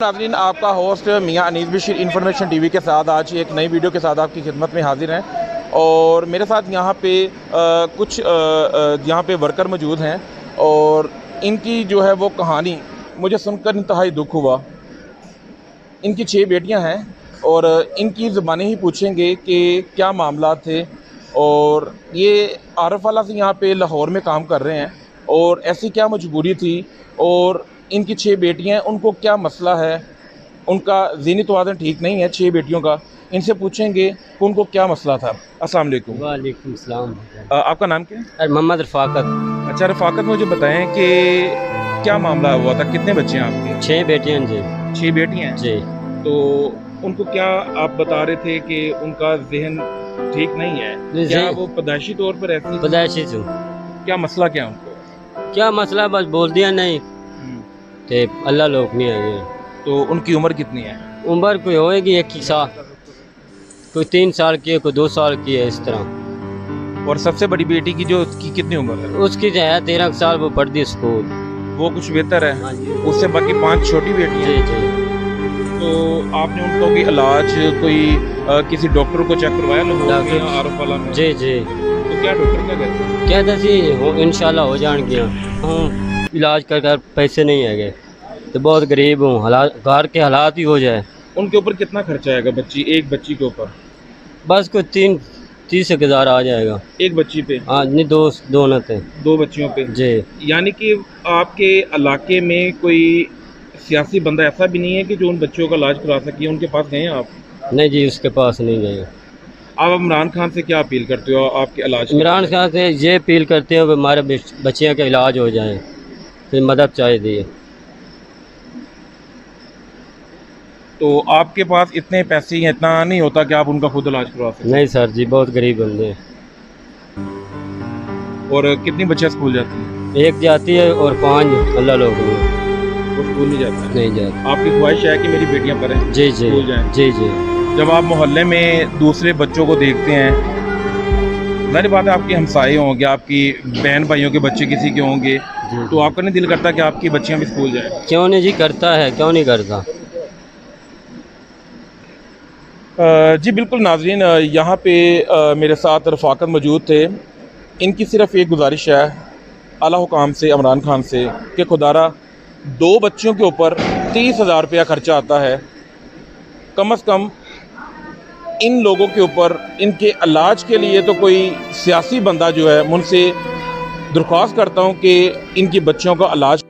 नाज़रीन, आपका होस्ट मियां Anees Bashir information TV के साथ आज एक नई वीडियो के साथ आपकी खिदमत में हाजिर हैं। और मेरे साथ यहाँ पे कुछ यहाँ पे वर्कर मौजूद हैं और इनकी जो है वो कहानी मुझे सुनकर इंतहाई दुख हुआ। इनकी 6 बेटियाँ हैं और इनकी ज़बानें ही पूछेंगे कि क्या मामला थे। और ये आरफ वाला से यहाँ पे लाहौर में काम कर रहे हैं और ऐसी क्या मजबूरी थी और इनकी 6 बेटियां हैं, उनको क्या मसला है, उनका ज़हनी तवाज़ुन ठीक नहीं है 6 बेटियों का। इनसे पूछेंगे कि उनको क्या मसला था। अस्सलाम वालेकुम। वालेकुम सलाम। आपका नाम क्या है? मोहम्मद रफ़ाकत। अच्छा रफ़ाकत, मुझे बताएं कि क्या मामला हुआ था, कितने बच्चे हैं आपके? 6 बेटियां जी। 6 बेटियां हैं जी। तो उनको क्या आप बता रहे थे कि उनका जहन ठीक नहीं है? क्या वो पैदाइशी तौर पर ऐसी? पैदाइशी से। क्या मसला क्या उनको? क्या मसला, बस बोल दिया नहीं ते अल्लाह लोग नहीं है। तो उनकी उम्र कितनी है? उम्र कोई होएगी 1 साल, कोई 3 साल की है, कोई 2 साल की है, इस तरह। और सबसे बड़ी बेटी की जो उसकी कितनी उम्र है? उसकी जो है 13 साल, वो पढ़ती है स्कूल। वो कुछ बेहतर है। हाँ जी। उससे बाकी 5 छोटी बेटियां जी हैं। जी। तो आपने उनको कोई इलाज कोई किसी डॉक्टर को चेक करवाया लाहौर में या आरफ वाला में? जी जी। तो क्या डॉक्टर क्या कहते हैं? कहते सी इंशाल्लाह हो जाएंगे। हूँ इलाज कर पैसे नहीं है तो बहुत गरीब हूँ, हालात घर के हालात ही हो जाए। उनके ऊपर कितना खर्चा आएगा एक बच्ची के ऊपर? बस कोई 30 हज़ार आ जाएगा एक बच्ची पे? हाँ नहीं, दो न थे। 2 बच्चियों पे जी। यानी कि आपके इलाके में कोई सियासी बंदा ऐसा भी नहीं है कि जो उन बच्चों का इलाज करा सके? उनके पास गए हैं आप? नहीं जी, उसके पास नहीं गए। आप इमरान खान से क्या अपील करते हो आपके इलाज? इमरान खान से ये अपील करते हो कि हमारे बच्चियों का इलाज हो जाए, फिर मदद चाहिए। तो आपके पास इतने पैसे हैं, इतना नहीं होता कि आप उनका खुद इलाज करवा सकें? नहीं सर जी, बहुत गरीब बंदे हैं। और कितनी बच्चियाँ स्कूल जाती हैं? 1 जाती है और 5 अल्लाह लोग नहीं। वो स्कूल नहीं जाती? नहीं जाती। आपकी ख्वाहिश है कि मेरी बेटियां पढ़ें, जी जी स्कूल जाएं? जी जी। जब आप मोहल्ले में दूसरे बच्चों को देखते हैं, जाहिर बात है आपके हमसाए होंगे, आपकी बहन भाइयों के बच्चे किसी के होंगे, तो आपका नहीं दिल करता कि आपकी बच्चियां भी स्कूल जाएं? क्यों नहीं जी, करता है, क्यों नहीं करता। जी बिल्कुल नाज़रीन, यहाँ पे मेरे साथ रफ़ाकत मौजूद थे। इनकी सिर्फ़ एक गुजारिश है आला हुकाम से, इमरान खान से, कि खुदारा 2 बच्चियों के ऊपर 30,000 रुपया खर्चा आता है, कम से कम इन लोगों के ऊपर इनके इलाज के लिए तो कोई सियासी बंदा जो है, मैं उनसे दरख्वास्त करता हूँ कि इनकी बच्चियों का इलाज